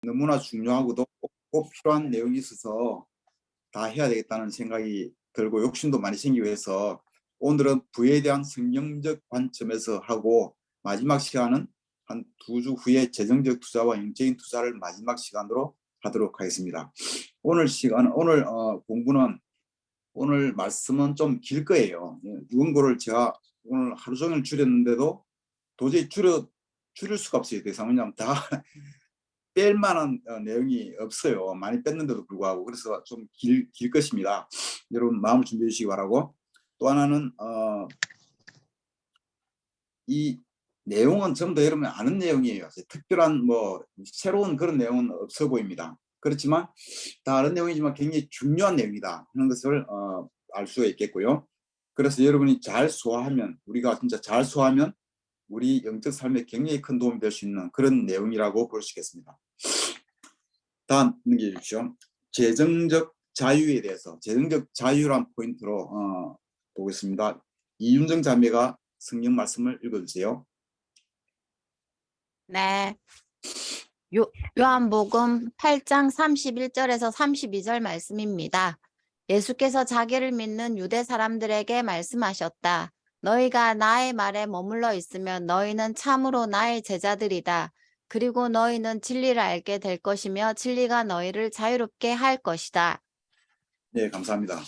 너무나 중요하고도 꼭 필요한 내용이 있어서 다 해야 되겠다는 생각이 들고 욕심도 많이 생기고 해서 오늘은 부에 대한 성경적 관점에서 하고 마지막 시간은 한 2주 후에 재정적 투자와 영적인 투자를 마지막 시간으로 하도록 하겠습니다. 오늘 공부는 오늘 말씀은 좀 길 거예요. 원고를 제가 오늘 하루 종일 줄였는데도 도저히 줄일 수가 없어요. 대상 왜냐하면 다 뺄 만한 내용이 없어요. 많이 뺐는데도 불구하고. 그래서 좀 길 것입니다. 여러분 마음을 준비해 주시기 바라고. 또 하나는 이 내용은 전부 다 여러분이 아는 내용이에요. 특별한 뭐 새로운 그런 내용은 없어 보입니다. 그렇지만 다 아는 내용이지만 굉장히 중요한 내용이다 하는 것을 알 수가 있겠고요. 그래서 여러분이 잘 소화하면, 우리가 진짜 잘 소화하면 우리 영적 삶에 굉장히 큰 도움이 될 수 있는 그런 내용이라고 볼 수 있겠습니다. 다음 넘겨 주십시오. 재정적 자유에 대해서, 재정적 자유란 포인트로 보겠습니다. 이윤정 자매가 성경 말씀을 읽어주세요. 네. 요한복음 8장 31절에서 32절 말씀입니다. 예수께서 자기를 믿는 유대 사람들에게 말씀하셨다. 너희가 나의 말에 머물러 있으면 너희는 참으로 나의 제자들이다. 그리고 너희는 진리를 알게 될 것이며 진리가 너희를 자유롭게 할 것이다. 네, 감사합니다.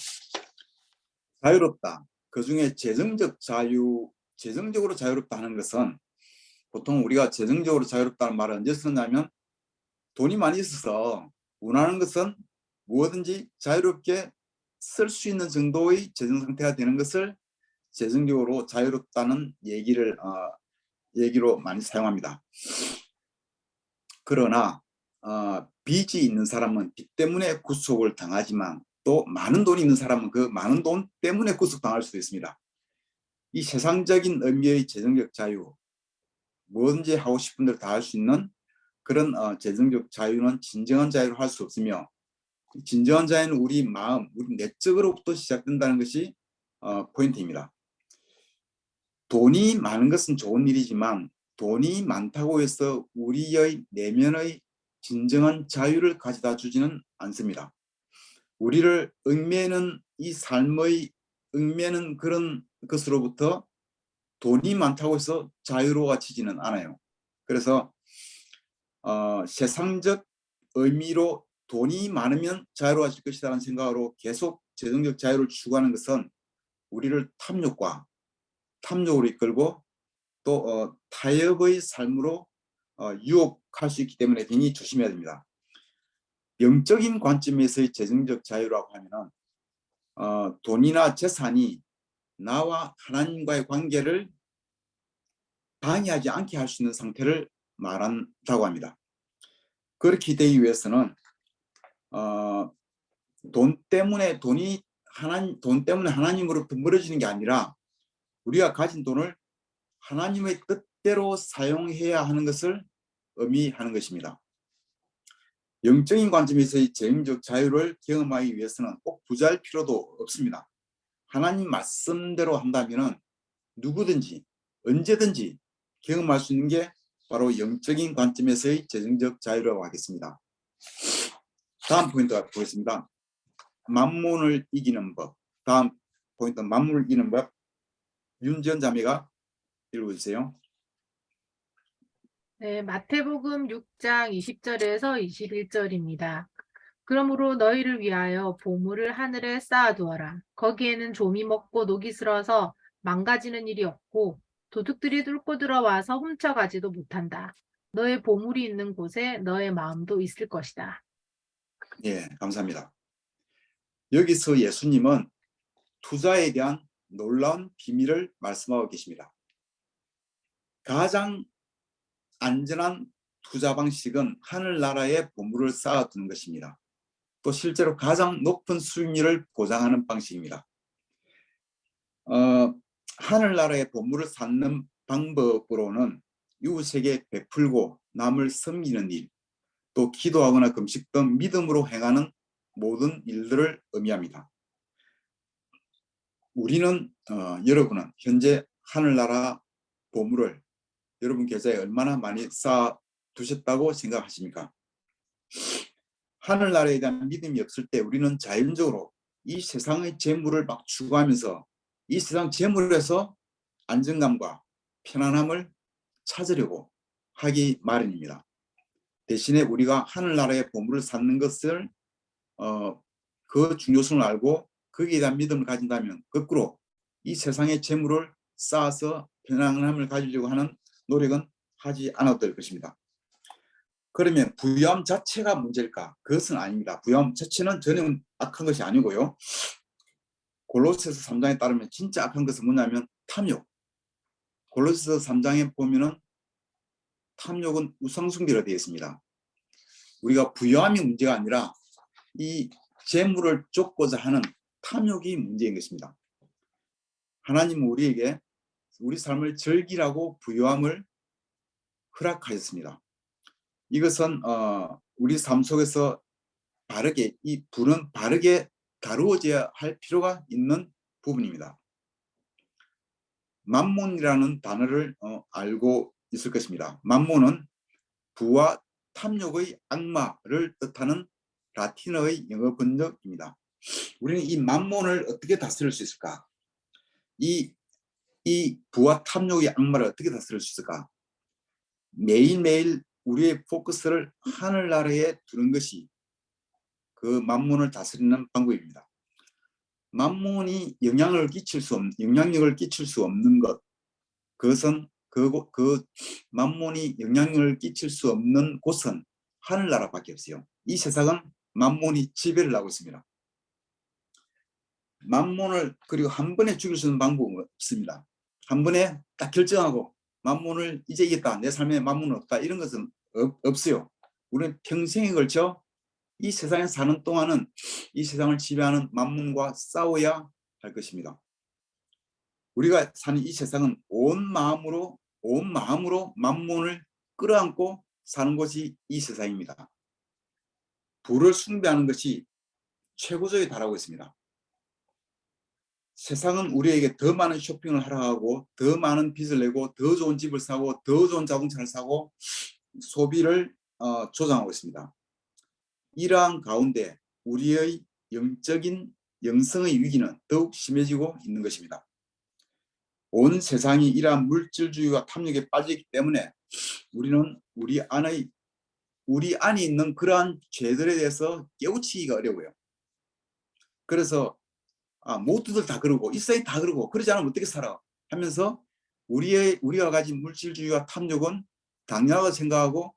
자유롭다. 그중에 재정적으로 자유롭다 하는 것은 보통 우리가 재정적으로 자유롭다는 말을 언제 쓰냐면 돈이 많이 있어서 원하는 것은 무엇든지 자유롭게 쓸 수 있는 정도의 재정 상태가 되는 것을 재정적으로 자유롭다는 얘기로 많이 사용합니다. 그러나 빚이 있는 사람은 빚 때문에 구속을 당하지만 또 많은 돈이 있는 사람은 그 많은 돈 때문에 구속당할 수도 있습니다. 이 세상적인 의미의 재정적 자유, 뭐든지 하고 싶은 대로 다 할 수 있는 그런 재정적 자유는 진정한 자유로 할 수 없으며, 진정한 자유는 우리 마음, 우리 내적으로부터 시작된다는 것이 포인트입니다. 돈이 많은 것은 좋은 일이지만 돈이 많다고 해서 우리의 내면의 진정한 자유를 가져다 주지는 않습니다. 우리를 얽매는 이 삶의 얽매는 그런 것으로부터 돈이 많다고 해서 자유로워지지는 않아요. 그래서 세상적 의미로 돈이 많으면 자유로워질 것이라는 생각으로 계속 재정적 자유를 추구하는 것은 우리를 탐욕으로 이끌고 또 타협의 삶으로 유혹할 수 있기 때문에 굉장히 조심해야 됩니다. 영적인 관점에서의 재정적 자유라고 하면은 돈이나 재산이 나와 하나님과의 관계를 방해하지 않게 할 수 있는 상태를 말한다고 합니다. 그렇게 되기 위해서는 돈 때문에 하나님으로부터 멀어지는 게 아니라 우리가 가진 돈을 하나님의 뜻대로 사용해야 하는 것을 의미하는 것입니다. 영적인 관점에서의 재정적 자유를 경험하기 위해서는 꼭 부자일 필요도 없습니다. 하나님 말씀대로 한다면 누구든지 언제든지 경험할 수 있는 게 바로 영적인 관점에서의 재정적 자유라고 하겠습니다. 다음 포인트 보겠습니다. 만몬을 이기는 법. 다음 포인트, 만몬을 이기는 법. 윤지연 자매가 읽어주세요. 네, 마태복음 6장 20절에서 21절입니다. 그러므로 너희를 위하여 보물을 하늘에 쌓아두어라. 거기에는 좀이 먹고 녹이 슬어서 망가지는 일이 없고 도둑들이 뚫고 들어와서 훔쳐가지도 못한다. 너의 보물이 있는 곳에 너의 마음도 있을 것이다. 예, 감사합니다. 여기서 예수님은 투자에 대한 놀라운 비밀을 말씀하고 계십니다. 가장 안전한 투자 방식은 하늘나라에 보물을 쌓아두는 것입니다. 또 실제로 가장 높은 수익률을 보장하는 방식입니다. 하늘나라의 보물을 쌓는 방법으로는 이웃에게 베풀고 남을 섬기는 일, 또 기도하거나 금식 등 믿음으로 행하는 모든 일들을 의미합니다. 여러분은 현재 하늘나라 보물을 여러분 계좌에 얼마나 많이 쌓아 두셨다고 생각하십니까? 하늘나라에 대한 믿음이 없을 때 우리는 자연적으로 이 세상의 재물을 막 추구하면서 이 세상 재물에서 안정감과 편안함을 찾으려고 하기 마련입니다. 대신에 우리가 하늘나라의 보물을 찾는 것을 그 중요성을 알고 거기에 대한 믿음을 가진다면 거꾸로 이 세상의 재물을 쌓아서 편안함을 가지려고 하는 노력은 하지 않아도 될 것입니다. 그러면 부유함 자체가 문제일까? 그것은 아닙니다. 부유함 자체는 전혀 악한 것이 아니고요. 골로새서 3장에 따르면 진짜 악한 것은 뭐냐면 탐욕. 골로새서 3장에 보면은 탐욕은 우상숭배로 되어 있습니다. 우리가 부유함이 문제가 아니라 이 재물을 쫓고자 하는 탐욕이 문제인 것입니다. 하나님은 우리에게 우리 삶을 즐기라고 부유함을 허락하셨습니다. 이것은 우리 삶 속에서 바르게 이 불은 바르게 다루어져야 할 필요가 있는 부분입니다. 만몬이라는 단어를 알고 있을 것입니다. 만몬은 부와 탐욕의 악마를 뜻하는 라틴어의 영어 번역입니다. 우리는 이 만몬을 어떻게 다스릴 수 있을까? 이 부와 탐욕의 악마를 어떻게 다스릴 수 있을까? 매일매일 우리의 포커스를 하늘나라에 두는 것이 그 만몬을 다스리는 방법입니다. 만몬이 영향력을 끼칠 수 없는 것, 그것은 그 만몬이 영향력을 끼칠 수 없는 곳은 하늘나라밖에 없어요. 이 세상은 만몬이 지배를 하고 있습니다. 만몬을 그리고 한 번에 죽일 수 있는 방법은 없습니다. 한 번에 딱 결정하고 만몬을 이제 이겼다, 내 삶에 만몬은 없다, 이런 것은 없어요. 우리는 평생에 걸쳐 이 세상에 사는 동안은 이 세상을 지배하는 만몬과 싸워야 할 것입니다. 우리가 사는 이 세상은 온 마음으로 만몬을 끌어안고 사는 곳이 이 세상입니다. 부를 숭배하는 것이 최고조에 달하고 있습니다. 세상은 우리에게 더 많은 쇼핑을 하라 하고 더 많은 빚을 내고 더 좋은 집을 사고 더 좋은 자동차를 사고 소비를 조장하고 있습니다. 이러한 가운데 우리의 영적인 영성의 위기는 더욱 심해지고 있는 것입니다. 온 세상이 이러한 물질주의와 탐욕에 빠지기 때문에 우리는 우리 안에 있는 그러한 죄들에 대해서 깨우치기가 어려워요. 그래서 모두들 다 그러고 이 세상이 다 그러고 그러지 않으면 어떻게 살아 하면서 우리가 가진 물질주의와 탐욕은 당연하다고 생각하고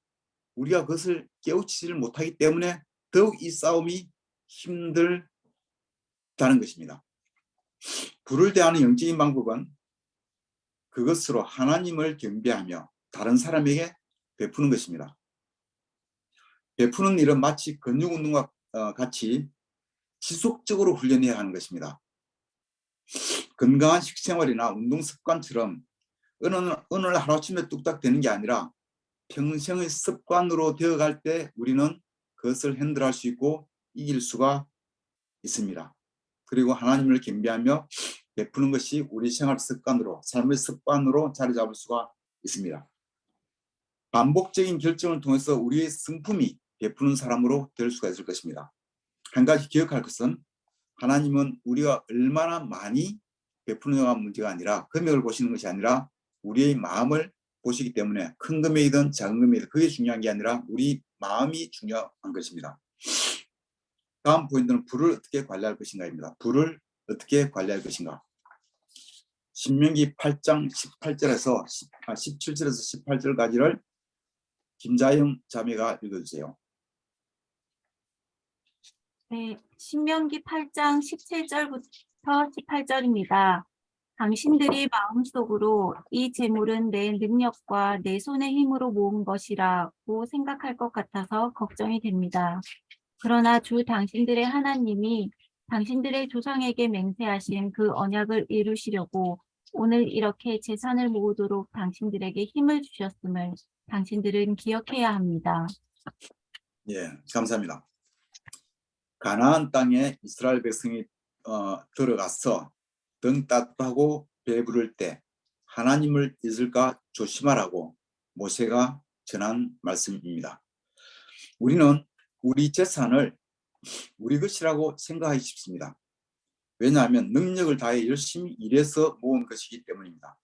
우리가 그것을 깨우치지를 못하기 때문에 더욱 이 싸움이 힘들다는 것입니다. 불을 대하는 영적인 방법은 그것으로 하나님을 경배하며 다른 사람에게 베푸는 것입니다. 베푸는 일은 마치 근육 운동과 같이 지속적으로 훈련해야 하는 것입니다. 건강한 식생활이나 운동 습관처럼 어느 날 하루아침에 뚝딱 되는 게 아니라 평생의 습관으로 되어갈 때 우리는 그것을 핸들할 수 있고 이길 수가 있습니다. 그리고 하나님을 경배하며 베푸는 것이 우리 생활 습관으로, 삶의 습관으로 자리 잡을 수가 있습니다. 반복적인 결정을 통해서 우리의 성품이 베푸는 사람으로 될 수가 있을 것입니다. 한 가지 기억할 것은 하나님은 우리가 얼마나 많이 베푸느냐가 문제가 아니라 금액을 보시는 것이 아니라 우리의 마음을 보시기 때문에 큰 금액이든 작은 금액이든 그게 중요한 게 아니라 우리 마음이 중요한 것입니다. 다음 포인트는 불을 어떻게 관리할 것인가입니다. 불을 어떻게 관리할 것인가. 신명기 8장 17절에서 18절까지를 김자영 자매가 읽어주세요. 네, 신명기 8장 17절부터 18절입니다. 당신들이 마음속으로 이 재물은 내 능력과 내 손의 힘으로 모은 것이라고 생각할 것 같아서 걱정이 됩니다. 그러나 주 당신들의 하나님이 당신들의 조상에게 맹세하신 그 언약을 이루시려고 오늘 이렇게 재산을 모으도록 당신들에게 힘을 주셨음을 당신들은 기억해야 합니다. 예, 감사합니다. 가나안 땅에 이스라엘 백성이 들어가서 등 따뜻하고 배부를 때 하나님을 잊을까 조심하라고 모세가 전한 말씀입니다. 우리는 우리 재산을 우리 것이라고 생각하기 쉽습니다. 왜냐하면 능력을 다해 열심히 일해서 모은 것이기 때문입니다.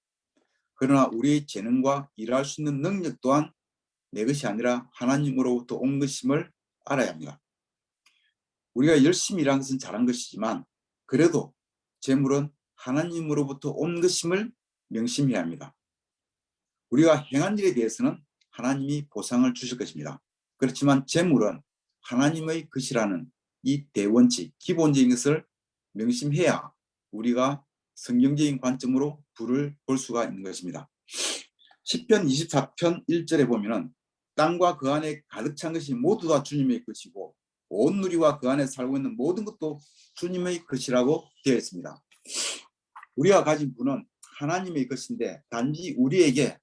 그러나 우리의 재능과 일할 수 있는 능력 또한 내 것이 아니라 하나님으로부터 온 것임을 알아야 합니다. 우리가 열심히 일한 것은 잘한 것이지만 그래도 재물은 하나님으로부터 온 것임을 명심해야 합니다. 우리가 행한 일에 대해서는 하나님이 보상을 주실 것입니다. 그렇지만 재물은 하나님의 것이라는 이 대원칙, 기본적인 것을 명심해야 우리가 성경적인 관점으로 부를 볼 수가 있는 것입니다. 시편 24편 1절에 보면은 땅과 그 안에 가득 찬 것이 모두 다 주님의 것이고 온 누리와 그 안에 살고 있는 모든 것도 주님의 것이라고 되어 있습니다. 우리가 가진 부는 하나님의 것인데 단지 우리에게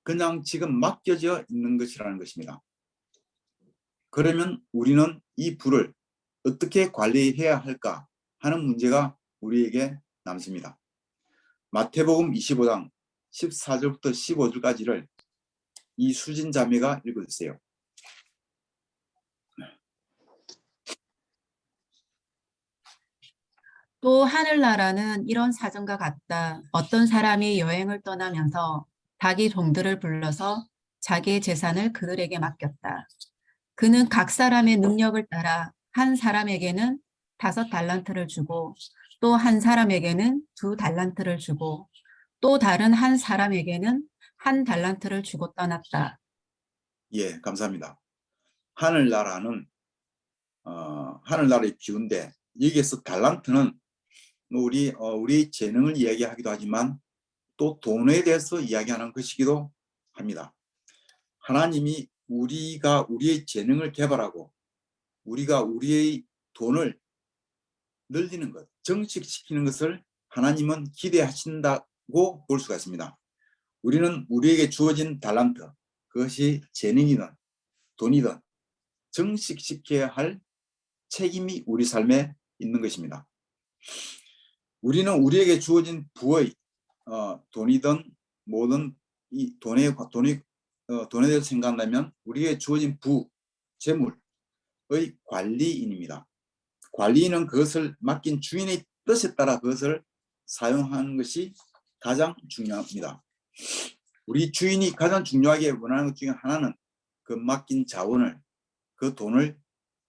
그냥 지금 맡겨져 있는 것이라는 것입니다. 그러면 우리는 이 부를 어떻게 관리해야 할까 하는 문제가 우리에게 남습니다. 마태복음 25장 14절부터 15절까지를 이수진 자매가 읽어주세요. 또 하늘나라는 이런 사정과 같다. 어떤 사람이 여행을 떠나면서 자기 종들을 불러서 자기의 재산을 그들에게 맡겼다. 그는 각 사람의 능력을 따라 한 사람에게는 5달란트를 주고 또 한 사람에게는 2달란트를 주고 또 다른 한 사람에게는 1달란트를 주고 떠났다. 예, 감사합니다. 하늘나라는 하늘나라의 비유인데 여기에서 달란트는 우리 재능을 이야기하기도 하지만 또 돈에 대해서 이야기하는 것이기도 합니다. 하나님이 우리가 우리의 재능을 개발하고 우리가 우리의 돈을 늘리는 것, 정식시키는 것을 하나님은 기대하신다고 볼 수가 있습니다. 우리는 우리에게 주어진 달란트, 그것이 재능이든 돈이든 정식시켜야 할 책임이 우리 삶에 있는 것입니다. 우리는 우리에게 주어진 부의 돈이든 뭐든 이 돈에 대해서 생각한다면 우리에게 주어진 부, 재물의 관리인입니다. 관리인은 그것을 맡긴 주인의 뜻에 따라 그것을 사용하는 것이 가장 중요합니다. 우리 주인이 가장 중요하게 원하는 것 중에 하나는 그 맡긴 자원을, 그 돈을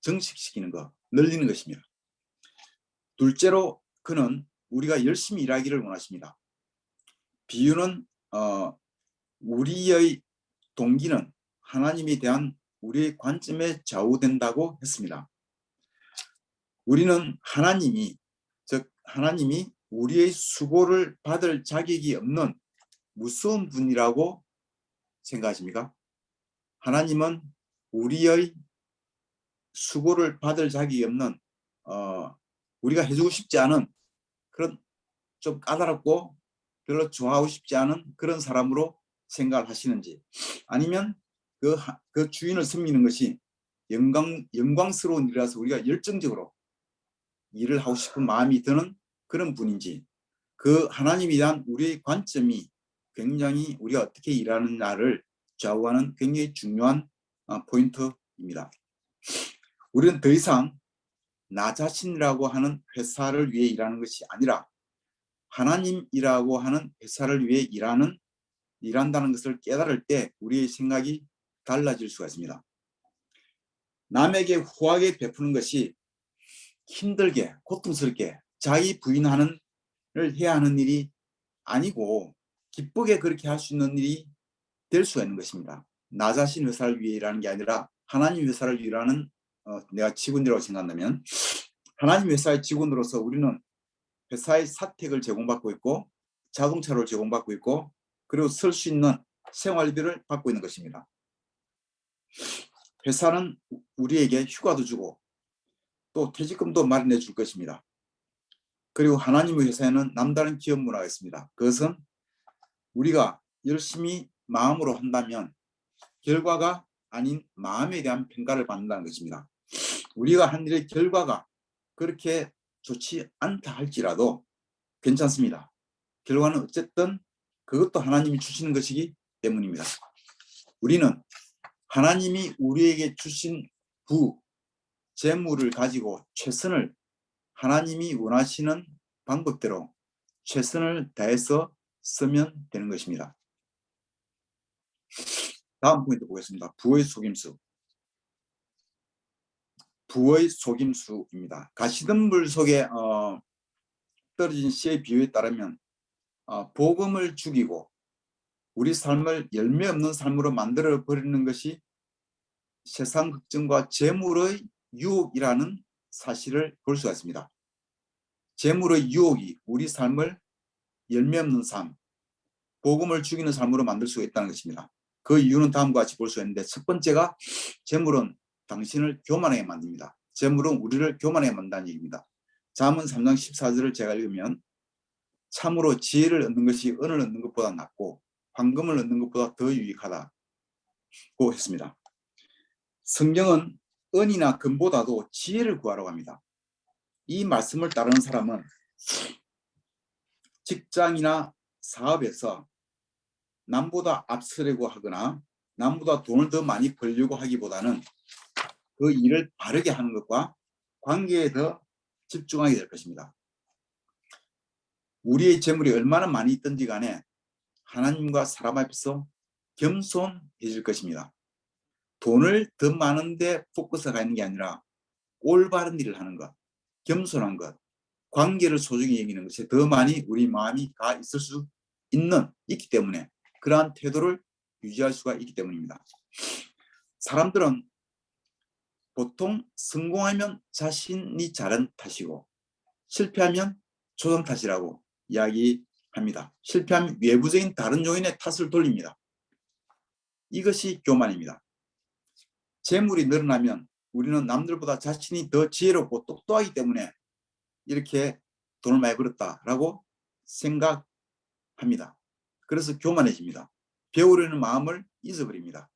정식시키는 것, 늘리는 것입니다. 둘째로 그는 우리가 열심히 일하기를 원하십니다. 비유는 우리의 동기는 하나님에 대한 우리의 관점에 좌우된다고 했습니다. 우리는 하나님이 우리의 수고를 받을 자격이 없는 무서운 분이라고 생각하십니까? 하나님은 우리의 수고를 받을 자격이 없는 우리가 해주고 싶지 않은 그런 좀 까다롭고 별로 좋아하고 싶지 않은 그런 사람으로 생각을 하시는지, 아니면 그 주인을 섬기는 것이 영광스러운 일이라서 우리가 열정적으로 일을 하고 싶은 마음이 드는 그런 분인지, 그 하나님에 대한 우리의 관점이 굉장히 우리가 어떻게 일하느냐를 좌우하는 굉장히 중요한 포인트입니다. 우리는 더 이상 나 자신이라고 하는 회사를 위해 일하는 것이 아니라 하나님이라고 하는 회사를 위해 일한다는 것을 깨달을 때 우리의 생각이 달라질 수가 있습니다. 남에게 후하게 베푸는 것이 힘들게 고통스럽게 자기 부인을 해야 하는 일이 아니고 기쁘게 그렇게 할 수 있는 일이 될 수가 있는 것입니다. 나 자신 회사를 위해 일하는 게 아니라 하나님 회사를 위해 일하는 내가 직원이라고 생각한다면, 하나님 회사의 직원으로서 우리는 회사의 사택을 제공받고 있고 자동차를 제공받고 있고 그리고 설 수 있는 생활비를 받고 있는 것입니다. 회사는 우리에게 휴가도 주고 또 퇴직금도 마련해 줄 것입니다. 그리고 하나님의 회사에는 남다른 기업 문화가 있습니다. 그것은 우리가 열심히 마음으로 한다면 결과가 아닌 마음에 대한 평가를 받는다는 것입니다. 우리가 한 일의 결과가 그렇게 좋지 않다 할지라도 괜찮습니다. 결과는 어쨌든 그것도 하나님이 주시는 것이기 때문입니다. 우리는 하나님이 우리에게 주신 재물을 가지고 최선을 하나님이 원하시는 방법대로 최선을 다해서 쓰면 되는 것입니다. 다음 포인트 보겠습니다. 부의 속임수. 부의 속임수입니다. 가시덤불 속에 떨어진 씨의 비유에 따르면 복음을 죽이고 우리 삶을 열매 없는 삶으로 만들어 버리는 것이 세상 걱정과 재물의 유혹이라는 사실을 볼 수가 있습니다. 재물의 유혹이 우리 삶을 열매 없는 삶, 복음을 죽이는 삶으로 만들 수가 있다는 것입니다. 그 이유는 다음과 같이 볼 수 있는데, 첫 번째가 재물은 당신을 교만하게 만듭니다. 재물은 우리를 교만하게 만든다는 얘기입니다. 잠언 3장 14절을 제가 읽으면 참으로 지혜를 얻는 것이 은을 얻는 것보다 낫고 황금을 얻는 것보다 더 유익하다고 했습니다. 성경은 은이나 금보다도 지혜를 구하라고 합니다. 이 말씀을 따르는 사람은 직장이나 사업에서 남보다 앞서려고 하거나 남보다 돈을 더 많이 벌려고 하기보다는 그 일을 바르게 하는 것과 관계에 더 집중하게 될 것입니다. 우리의 재물이 얼마나 많이 있든지 간에 하나님과 사람 앞에서 겸손해질 것입니다. 돈을 더 많은데 포커스가 있는 게 아니라 올바른 일을 하는 것, 겸손한 것, 관계를 소중히 여기는 것에 더 많이 우리 마음이 가 있을 수 있기 때문에, 그러한 태도를 유지할 수가 있기 때문입니다. 사람들은 보통 성공하면 자신이 잘한 탓이고 실패하면 조상 탓이라고 이야기합니다. 실패하면 외부적인 다른 요인의 탓을 돌립니다. 이것이 교만입니다. 재물이 늘어나면 우리는 남들보다 자신이 더 지혜롭고 똑똑하기 때문에 이렇게 돈을 많이 벌었다라고 생각합니다. 그래서 교만해집니다. 배우려는 마음을 잊어버립니다.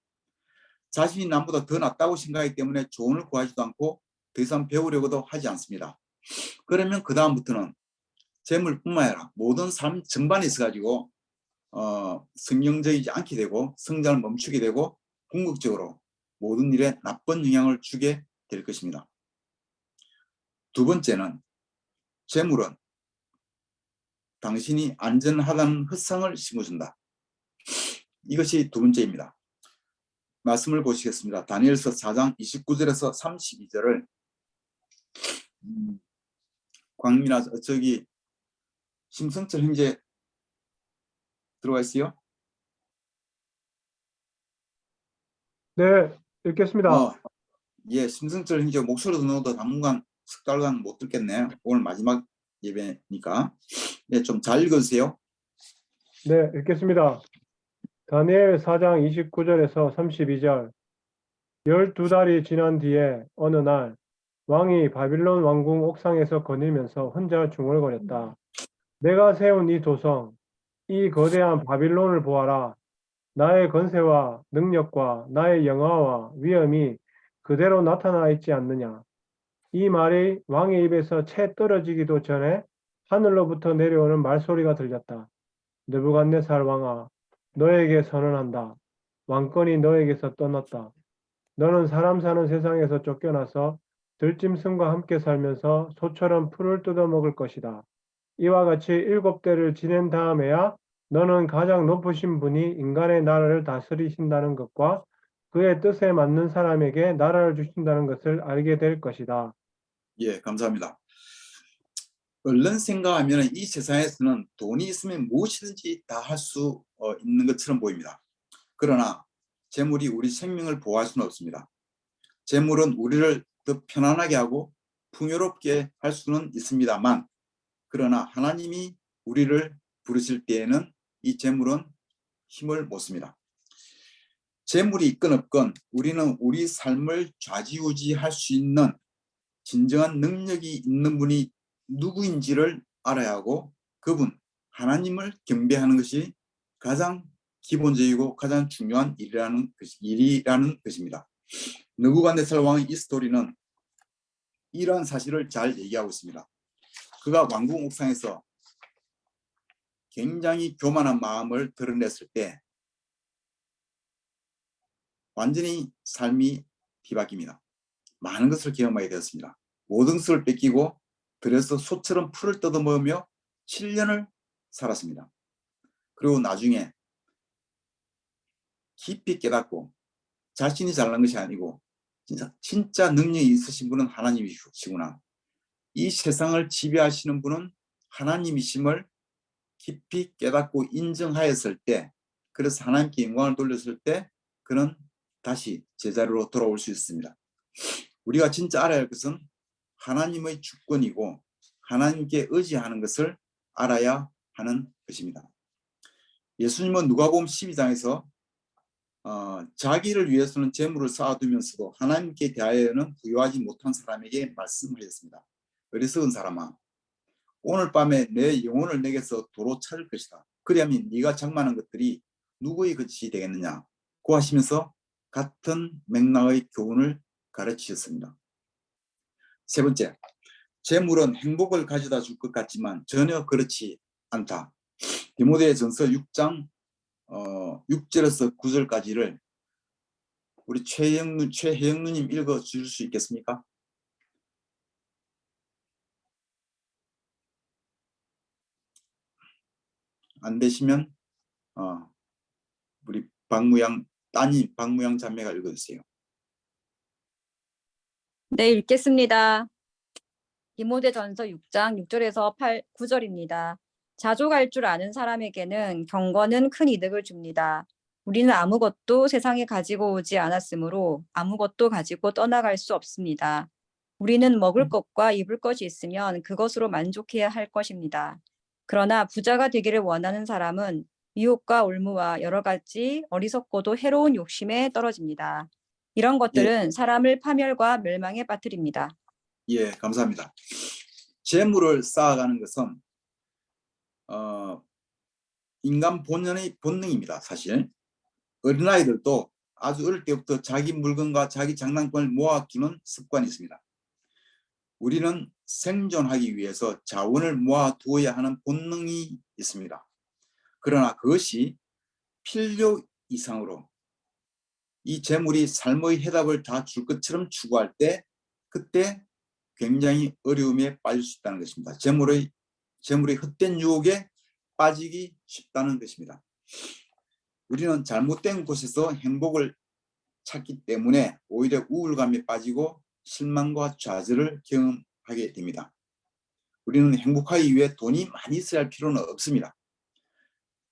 자신이 남보다 더 낫다고 생각하기 때문에 조언을 구하지도 않고 더 이상 배우려고도 하지 않습니다. 그러면 그 다음부터는 재물뿐만 아니라 모든 삶 전반에 있어가지고 성경적이지 않게 되고 성장을 멈추게 되고 궁극적으로 모든 일에 나쁜 영향을 주게 될 것입니다. 두 번째는 재물은 당신이 안전하다는 헛상을 심어준다. 이것이 두 번째입니다. 말씀을 보시겠습니다. 다니엘서 4장 29절에서 32절을 광민아 저기 심성철 형제 들어와 있어요? 네, 읽겠습니다. 예, 심성철 형제 목소리 듣는것도 당분간 석 달간 못 듣겠네. 오늘 마지막 예배니까. 네, 좀 잘 읽어주세요. 네, 읽겠습니다. 다니엘 4장 29절에서 32절. 12달이 지난 뒤에 어느 날 왕이 바빌론 왕궁 옥상에서 거닐면서 혼자 중얼거렸다. 내가 세운 이 도성, 이 거대한 바빌론을 보아라. 나의 권세와 능력과 나의 영화와 위엄이 그대로 나타나 있지 않느냐. 이 말이 왕의 입에서 채 떨어지기도 전에 하늘로부터 내려오는 말소리가 들렸다. 느부갓네살 왕아, 너에게 선언한다. 왕권이 너에게서 떠났다. 너는 사람 사는 세상에서 쫓겨나서 들짐승과 함께 살면서 소처럼 풀을 뜯어먹을 것이다. 이와 같이 7대를 지낸 다음에야 너는 가장 높으신 분이 인간의 나라를 다스리신다는 것과 그의 뜻에 맞는 사람에게 나라를 주신다는 것을 알게 될 것이다. 예, 감사합니다. 얼른 생각하면 이 세상에서는 돈이 있으면 무엇이든지 다 할 수 있는 것처럼 보입니다. 그러나 재물이 우리 생명을 보호할 수는 없습니다. 재물은 우리를 더 편안하게 하고 풍요롭게 할 수는 있습니다만, 그러나 하나님이 우리를 부르실 때에는 이 재물은 힘을 못 씁니다. 재물이 있건 없건 우리는 우리 삶을 좌지우지할 수 있는 진정한 능력이 있는 분이 누구인지를 알아야 하고, 그분 하나님을 경배하는 것이 가장 기본적이고 가장 중요한 일이라는 것입니다. 느부갓네살 왕의 이 스토리는 이러한 사실을 잘 얘기하고 있습니다. 그가 왕궁 옥상에서 굉장히 교만한 마음을 드러냈을 때 완전히 삶이 뒤바뀝니다. 많은 것을 경험하게 되었습니다. 모든 것을 뺏기고 들에서 소처럼 풀을 뜯어먹으며 7년을 살았습니다. 그리고 나중에 깊이 깨닫고 자신이 잘난 것이 아니고 진짜 능력이 있으신 분은 하나님이시구나. 이 세상을 지배하시는 분은 하나님이심을 깊이 깨닫고 인정하였을 때, 그래서 하나님께 영광을 돌렸을 때 그는 다시 제자리로 돌아올 수 있습니다. 우리가 진짜 알아야 할 것은 하나님의 주권이고 하나님께 의지하는 것을 알아야 하는 것입니다. 예수님은 누가복음 12장에서 자기를 위해서는 재물을 쌓아두면서도 하나님께 대하여는 부유하지 못한 사람에게 말씀하셨습니다. 어리석은 사람아, 오늘 밤에 내 영혼을 내게서 도로 찾을 것이다. 그리하면 네가 장만한 것들이 누구의 것이 되겠느냐 고 하시면서 같은 맥락의 교훈을 가르치셨습니다. 세 번째, 재물은 행복을 가져다 줄 것 같지만 전혀 그렇지 않다. 디모데전서 6장 6절에서 9절까지를 우리 최혜영 누님 읽어 주실 수 있겠습니까? 안 되시면 우리 따님 박무양 자매가 읽어주세요. 네, 읽겠습니다. 디모데전서 6장 6절에서 9절입니다. 자족할 줄 아는 사람에게는 경건은 큰 이득을 줍니다. 우리는 아무것도 세상에 가지고 오지 않았으므로 아무것도 가지고 떠나갈 수 없습니다. 우리는 먹을 것과 입을 것이 있으면 그것으로 만족해야 할 것입니다. 그러나 부자가 되기를 원하는 사람은 미혹과 올무와 여러 가지 어리석고도 해로운 욕심에 떨어집니다. 이런 것들은 사람을 파멸과 멸망에 빠뜨립니다. 예, 감사합니다. 재물을 쌓아가는 것은 인간 본연의 본능입니다. 사실 어린아이들도 아주 어릴 때부터 자기 물건과 자기 장난감을 모아두는 습관이 있습니다. 우리는 생존하기 위해서 자원을 모아두어야 하는 본능이 있습니다. 그러나 그것이 필요 이상으로 이 재물이 삶의 해답을 다 줄 것처럼 추구할 때 그때 굉장히 어려움에 빠질 수 있다는 것입니다. 재물의 헛된 유혹에 빠지기 쉽다는 것입니다. 우리는 잘못된 곳에서 행복을 찾기 때문에 오히려 우울감에 빠지고 실망과 좌절을 경험하게 됩니다. 우리는 행복하기 위해 돈이 많이 있어야 할 필요는 없습니다.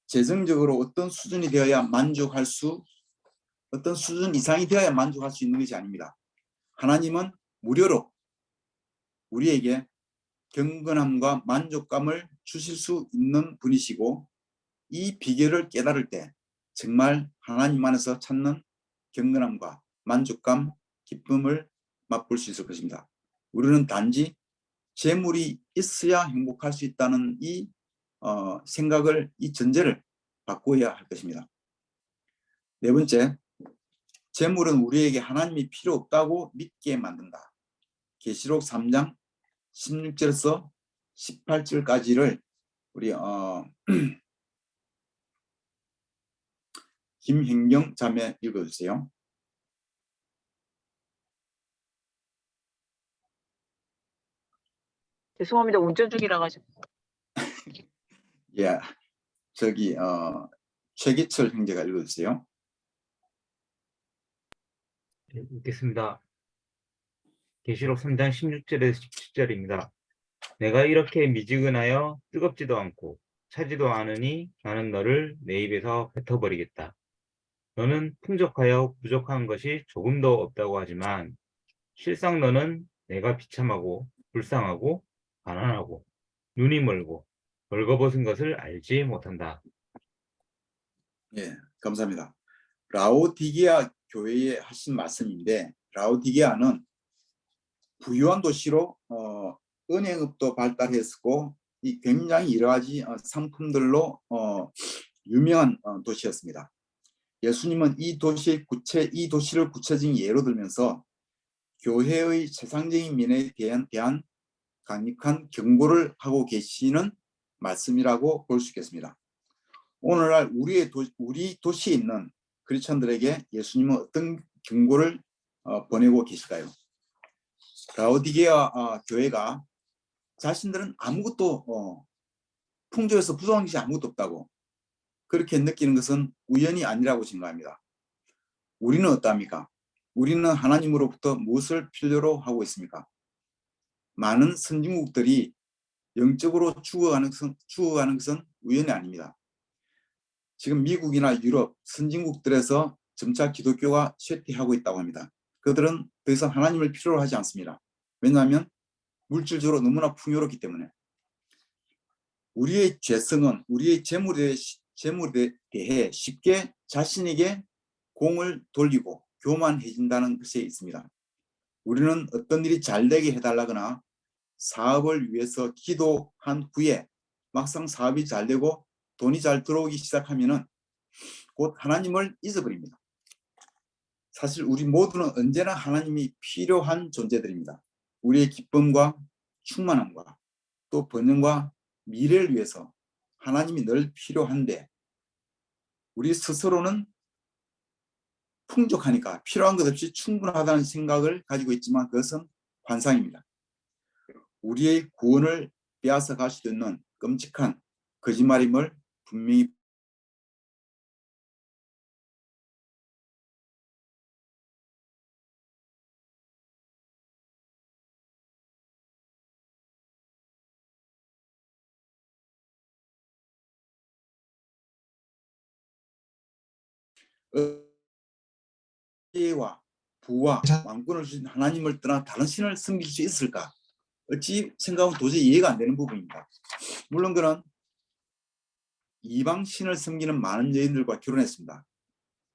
재정적으로 어떤 수준이 되어야 어떤 수준 이상이 되어야 만족할 수 있는 것이 아닙니다. 하나님은 무료로 우리에게 경건함과 만족감을 주실 수 있는 분이시고 이 비결을 깨달을 때 정말 하나님 안에서 찾는 경건함과 만족감, 기쁨을 맛볼 수 있을 것입니다. 우리는 단지 재물이 있어야 행복할 수 있다는 이 생각을, 이 전제를 바꿔야 할 것입니다. 네 번째, 재물은 우리에게 하나님이 필요 없다고 믿게 만든다. 계시록 3장 16절에서 18절까지를 우리 김현경 자매 읽어주세요. 죄송합니다. 운전 중이라 가지고. 예, 저기 최기철 형제가 읽어주세요. 네, 읽겠습니다. 계시록 3장 16절에서 17절입니다. 내가 이렇게 미지근하여 뜨겁지도 않고 차지도 않으니 나는 너를 내 입에서 뱉어버리겠다. 너는 풍족하여 부족한 것이 조금도 없다고 하지만 실상 너는 내가 비참하고 불쌍하고 가난하고 눈이 멀고 벌거벗은 것을 알지 못한다. 예, 감사합니다. 라오디게아 교회에 하신 말씀인데, 라오디게아는 부유한 도시로 은행업도 발달했고 이 굉장히 여러 가지 상품들로 유명한 도시였습니다. 예수님은 이 도시를 구체적인 예로 들면서 교회의 세상적인 면에 대한 강력한 경고를 하고 계시는 말씀이라고 볼 수 있겠습니다. 오늘날 우리 도시에 있는 크리스천들에게 예수님은 어떤 경고를 보내고 계실까요? 라오디게아 교회가 자신들은 아무것도 풍조에서 부족한 것이 아무것도 없다고 그렇게 느끼는 것은 우연이 아니라고 생각합니다. 우리는 어떠합니까? 우리는 하나님으로부터 무엇을 필요로 하고 있습니까? 많은 선진국들이 영적으로 죽어가는 것은 우연이 아닙니다. 지금 미국이나 유럽 선진국들에서 점차 기독교가 쇠퇴하고 있다고 합니다. 그들은 더 이상 하나님을 필요로 하지 않습니다. 왜냐하면 물질적으로 너무나 풍요롭기 때문에. 우리의 죄성은 우리의 재물에 대해 쉽게 자신에게 공을 돌리고 교만해진다는 것에 있습니다. 우리는 어떤 일이 잘 되게 해달라거나 사업을 위해서 기도한 후에 막상 사업이 잘 되고 돈이 잘 들어오기 시작하면은 곧 하나님을 잊어버립니다. 사실 우리 모두는 언제나 하나님이 필요한 존재들입니다. 우리의 기쁨과 충만함과 또 번영과 미래를 위해서 하나님이 늘 필요한데 우리 스스로는 풍족하니까 필요한 것 없이 충분하다는 생각을 가지고 있지만 그것은 환상입니다. 우리의 구원을 빼앗아 갈 수도 있는 끔찍한 거짓말임을 분명히 와 부와 왕권을 주신 하나님을 떠나 다른 신을 섬길 수 있을까? 어찌 생각하면 도저히 이해가 안 되는 부분입니다. 물론 그는 이방 신을 섬기는 많은 여인들과 결혼했습니다.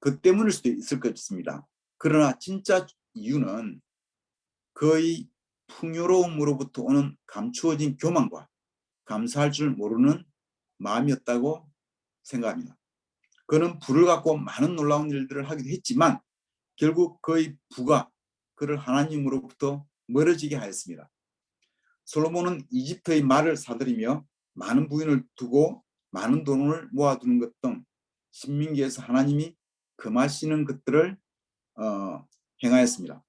그 때문일 수도 있을 것 같습니다. 그러나 진짜 이유는 그의 풍요로움으로부터 오는 감추어진 교만과 감사할 줄 모르는 마음이었다고 생각합니다. 그는 부를 갖고 많은 놀라운 일들을 하기도 했지만 결국 그의 부가 그를 하나님으로부터 멀어지게 하였습니다. 솔로몬은 이집트의 말을 사들이며 많은 부인을 두고 많은 돈을 모아두는 것 등 신민기에서 하나님이 금하시는 것들을 행하였습니다.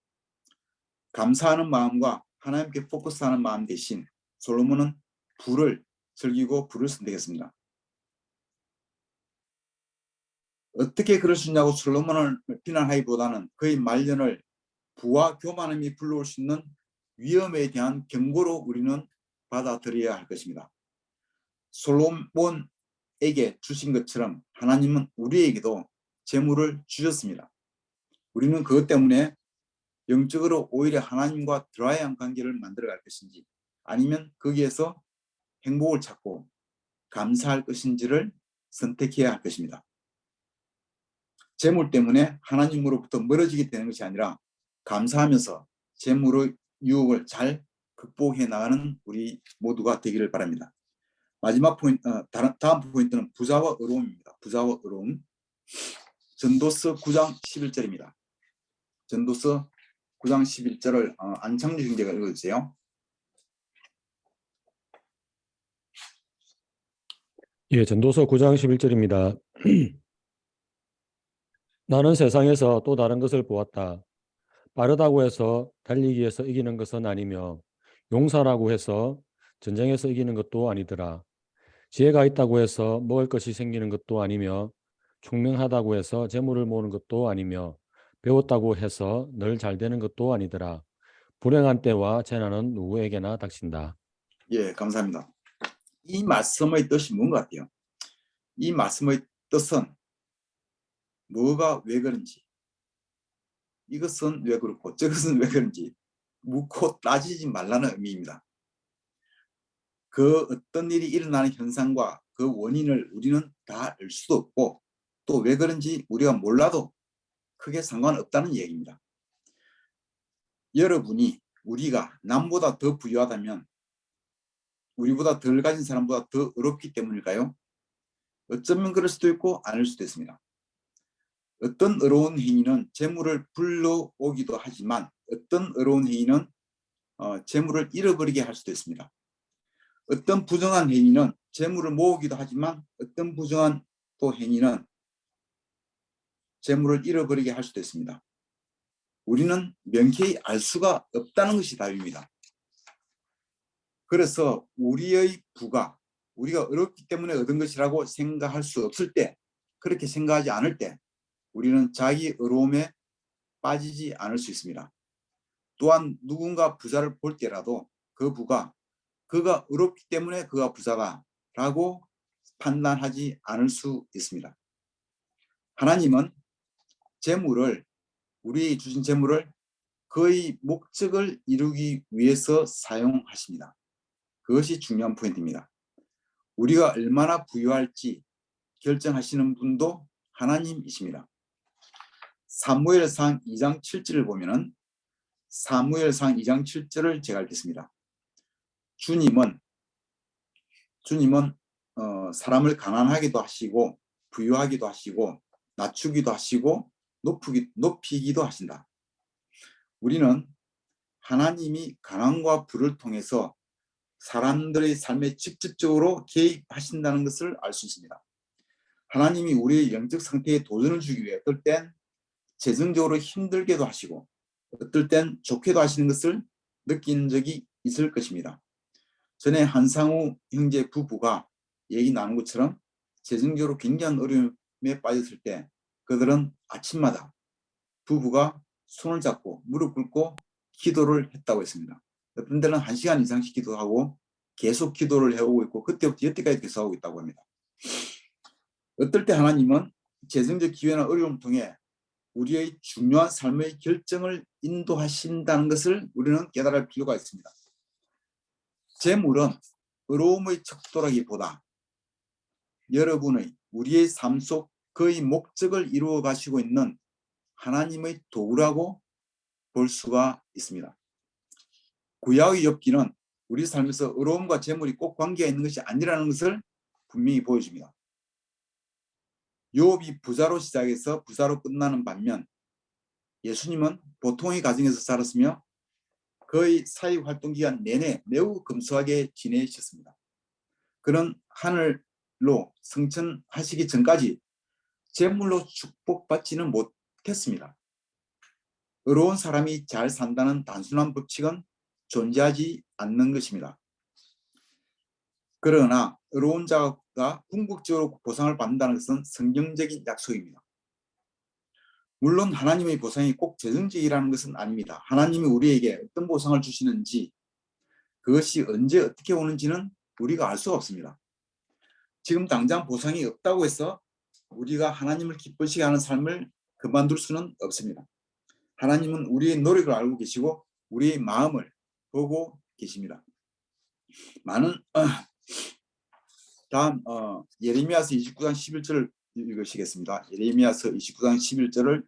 감사하는 마음과 하나님께 포커스하는 마음 대신 솔로몬은 부를 즐기고 부를 선택했습니다. 어떻게 그럴 수 있냐고 솔로몬을 비난하기보다는 그의 말년을 부와 교만함이 불러올 수 있는 위험에 대한 경고로 우리는 받아들여야 할 것입니다. 솔로몬에게 주신 것처럼 하나님은 우리에게도 재물을 주셨습니다. 우리는 그것 때문에 영적으로 오히려 하나님과 드라이한 관계를 만들어갈 것인지 아니면 거기에서 행복을 찾고 감사할 것인지를 선택해야 할 것입니다. 재물 때문에 하나님으로부터 멀어지게 되는 것이 아니라 감사하면서 재물의 유혹을 잘 극복해 나가는 우리 모두가 되기를 바랍니다. 마지막 포인트, 다음 포인트는 부자와 의로움입니다. 부자와 의로움. 전도서 9장 11절입니다. 전도서 9장 11절을 안창주 형제가 읽어주세요. 예, 전도서 9장 11절입니다. 나는 세상에서 또 다른 것을 보았다. 빠르다고 해서 달리기에서 이기는 것은 아니며 용사라고 해서 전쟁에서 이기는 것도 아니더라. 지혜가 있다고 해서 먹을 것이 생기는 것도 아니며 총명하다고 해서 재물을 모으는 것도 아니며 배웠다고 해서 늘 잘 되는 것도 아니더라. 불행한 때와 재난은 누구에게나 닥친다. 예, 감사합니다. 이 말씀의 뜻이 뭔 것 같아요? 이 말씀의 뜻은 뭐가 왜 그런지, 이것은 왜 그렇고 저것은 왜 그런지 묻고 따지지 말라는 의미입니다. 그 어떤 일이 일어나는 현상과 그 원인을 우리는 다 알 수도 없고 또 왜 그런지 우리가 몰라도 크게 상관없다는 얘기입니다. 여러분이 우리가 남보다 더 부유하다면 우리보다 덜 가진 사람보다 더 어렵기 때문일까요? 어쩌면 그럴 수도 있고 아닐 수도 있습니다. 어떤 어려운 행위는 재물을 불러오기도 하지만 어떤 어려운 행위는 재물을 잃어버리게 할 수도 있습니다. 어떤 부정한 행위는 재물을 모으기도 하지만 어떤 부정한 또 행위는 재물을 잃어버리게 할 수도 있습니다. 우리는 명쾌히 알 수가 없다는 것이 답입니다. 그래서 우리의 부가 우리가 어렵기 때문에 얻은 것이라고 생각할 수 없을 때, 그렇게 생각하지 않을 때 우리는 자기 어려움에 빠지지 않을 수 있습니다. 또한 누군가 부자를 볼 때라도 그 부가 그가 어렵기 때문에 그가 부자다라고 판단하지 않을 수 있습니다. 하나님은 재물을, 우리 주신 재물을 그의 목적을 이루기 위해서 사용하십니다. 그것이 중요한 포인트입니다. 우리가 얼마나 부유할지 결정하시는 분도 하나님이십니다. 사무엘상 2장 7절을 보면은, 사무엘상 2장 7절을 제가 읽겠습니다. 주님은 사람을 가난하기도 하시고 부유하기도 하시고 낮추기도 하시고 높이기도 하신다. 우리는 하나님이 가난과 부를 통해서 사람들의 삶에 직접적으로 개입하신다는 것을 알 수 있습니다. 하나님이 우리의 영적 상태에 도전을 주기 위해 어떨 땐 재정적으로 힘들게도 하시고 어떨 땐 좋게도 하시는 것을 느낀 적이 있을 것입니다. 전에 한상우 형제 부부가 얘기 나눈 것처럼 재정적으로 굉장한 어려움에 빠졌을 때 그들은 아침마다 부부가 손을 잡고 무릎 꿇고 기도를 했다고 했습니다. 어떤 데는 1시간 이상씩 기도하고 계속 기도를 해오고 있고 그때부터 여태까지 계속하고 있다고 합니다. 어떨 때 하나님은 재정적 기회나 어려움을 통해 우리의 중요한 삶의 결정을 인도하신다는 것을 우리는 깨달을 필요가 있습니다. 재물은 어려움의 척도라기보다 여러분의 우리의 삶 속 그의 목적을 이루어 가시고 있는 하나님의 도구라고 볼 수가 있습니다. 구약의 욥기는 우리 삶에서 어려움과 재물이 꼭 관계가 있는 것이 아니라는 것을 분명히 보여줍니다. 욥이 부자로 시작해서 부자로 끝나는 반면 예수님은 보통의 가정에서 살았으며 그의 사회 활동 기간 내내 매우 검소하게 지내셨습니다. 그는 하늘로 승천하시기 전까지 재물로 축복받지는 못했습니다. 어려운 사람이 잘 산다는 단순한 법칙은 존재하지 않는 것입니다. 그러나 어려운 자가 궁극적으로 보상을 받는다는 것은 성경적인 약속입니다. 물론 하나님의 보상이 꼭 재정적이라는 것은 아닙니다. 하나님이 우리에게 어떤 보상을 주시는지, 그것이 언제 어떻게 오는지는 우리가 알 수가 없습니다. 지금 당장 보상이 없다고 해서 우리가 하나님을 기쁘시게 하는 삶을 그만둘 수는 없습니다. 하나님은 우리의 노력을 알고 계시고 우리의 마음을 보고 계십니다. 다음 예레미야서 29장 11절을 읽으시겠습니다. 예레미야서 29장 11절을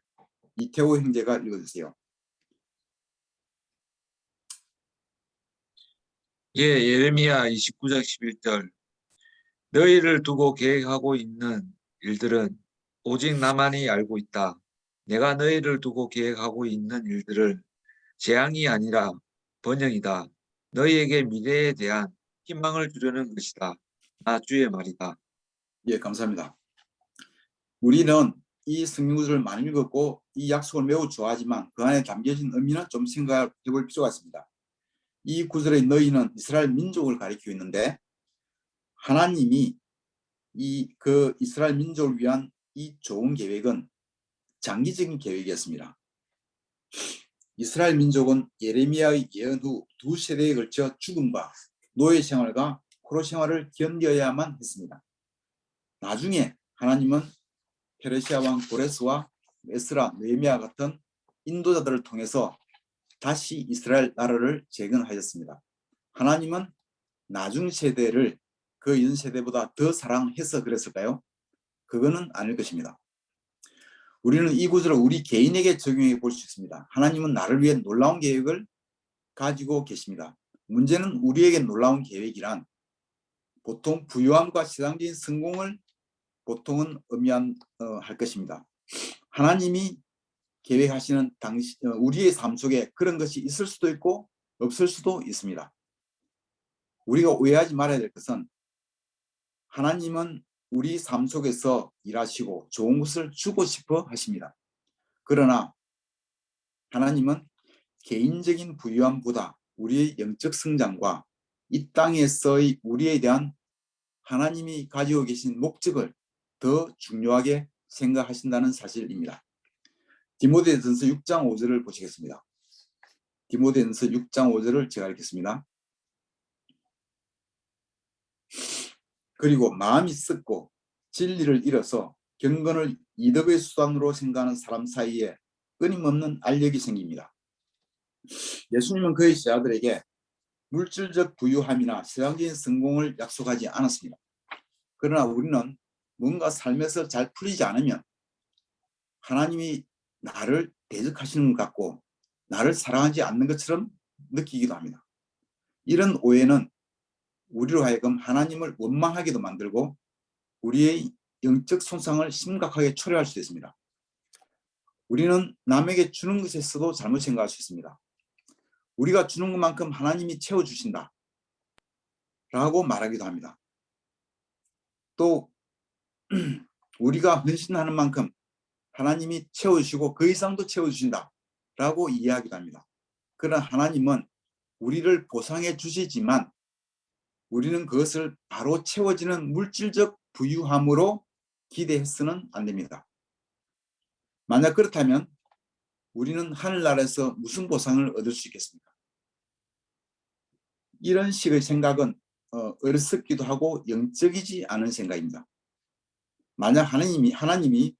이태호 형제가 읽어주세요. 예, 예레미야 29장 11절. 너희를 두고 계획하고 있는 일들은 오직 나만이 알고 있다. 내가 너희를 두고 계획하고 있는 일들을 재앙이 아니라 번영이다. 너희에게 미래에 대한 희망을 주려는 것이다. 나 주의 말이다. 예, 감사합니다. 우리는 이 성경구절을 많이 읽었고 이 약속을 매우 좋아하지만 그 안에 담겨진 의미는 좀 생각해 볼 필요가 있습니다. 이 구절의 너희는 이스라엘 민족을 가리키고 있는데 하나님이 그 이스라엘 민족을 위한 이 좋은 계획은 장기적인 계획이었습니다. 이스라엘 민족은 예레미야의 예언 후 2세대에 걸쳐 죽음과 노예 생활과 포로 생활을 견뎌야만 했습니다. 나중에 하나님은 페르시아 왕 고레스와 에스라, 느헤미야 같은 인도자들을 통해서 다시 이스라엘 나라를 재건하셨습니다. 하나님은 나중 세대를 그 전 세대보다 더 사랑해서 그랬을까요? 그거는 아닐 것입니다. 우리는 이 구절을 우리 개인에게 적용해 볼 수 있습니다. 하나님은 나를 위해 놀라운 계획을 가지고 계십니다. 문제는 우리에게 놀라운 계획이란 보통 부유함과 세상적인 성공을 보통은 할 것입니다. 하나님이 계획하시는 우리의 삶 속에 그런 것이 있을 수도 있고 없을 수도 있습니다. 우리가 오해하지 말아야 될 것은 하나님은 우리 삶 속에서 일하시고 좋은 것을 주고 싶어 하십니다. 그러나 하나님은 개인적인 부유함보다 우리의 영적 성장과 이 땅에서의 우리에 대한 하나님이 가지고 계신 목적을 더 중요하게 생각하신다는 사실입니다. 디모데전서 6장 5절을 보시겠습니다. 디모데전서 6장 5절을 제가 읽겠습니다. 그리고 마음이 썩고 진리를 잃어서 경건을 이덕의 수단으로 생각하는 사람 사이에 끊임없는 알력이 생깁니다. 예수님은 그의 제자들에게 물질적 부유함이나 세상적인 성공을 약속하지 않았습니다. 그러나 우리는 뭔가 삶에서 잘 풀리지 않으면 하나님이 나를 대적하시는 것 같고 나를 사랑하지 않는 것처럼 느끼기도 합니다. 이런 오해는 우리로 하여금 하나님을 원망하게도 만들고 우리의 영적 손상을 심각하게 초래할 수 있습니다. 우리는 남에게 주는 것에서도 잘못 생각할 수 있습니다. 우리가 주는 것만큼 하나님이 채워주신다 라고 말하기도 합니다. 또 우리가 헌신하는 만큼 하나님이 채워주시고 그 이상도 채워주신다 라고 이해하기도 합니다. 그러나 하나님은 우리를 보상해 주시지만 우리는 그것을 바로 채워지는 물질적 부유함으로 기대해서는 안 됩니다. 만약 그렇다면 우리는 하늘나라에서 무슨 보상을 얻을 수 있겠습니까? 이런 식의 생각은 어리석기도 하고 영적이지 않은 생각입니다. 만약 하나님이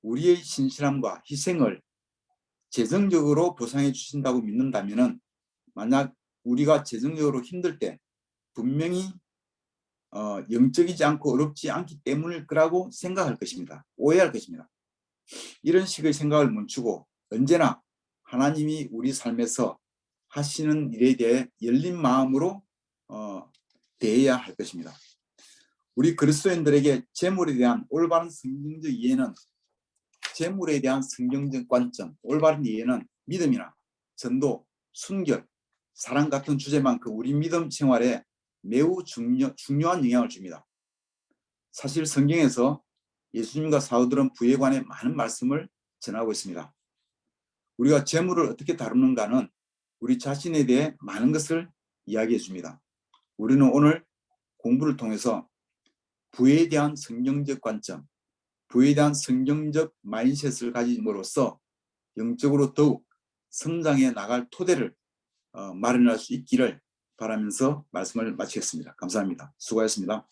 우리의 신실함과 희생을 재정적으로 보상해 주신다고 믿는다면 만약 우리가 재정적으로 힘들 때 분명히 영적이지 않고 어렵지 않기 때문일 거라고 생각할 것입니다. 오해할 것입니다. 이런 식의 생각을 멈추고 언제나 하나님이 우리 삶에서 하시는 일에 대해 열린 마음으로 대해야 할 것입니다. 우리 그리스도인들에게 재물에 대한 올바른 성경적 이해는 재물에 대한 성경적 관점, 올바른 이해는 믿음이나 전도, 순결, 사랑 같은 주제만큼 우리 믿음 생활에 매우 중요한 영향을 줍니다. 사실 성경에서 예수님과 사도들은 부에 관해 많은 말씀을 전하고 있습니다. 우리가 재물을 어떻게 다루는가는 우리 자신에 대해 많은 것을 이야기해 줍니다. 우리는 오늘 공부를 통해서 부에 대한 성경적 관점, 부에 대한 성경적 마인셋을 가짐으로써 영적으로 더욱 성장해 나갈 토대를 마련할 수 있기를 바라면서 말씀을 마치겠습니다. 감사합니다. 수고하셨습니다.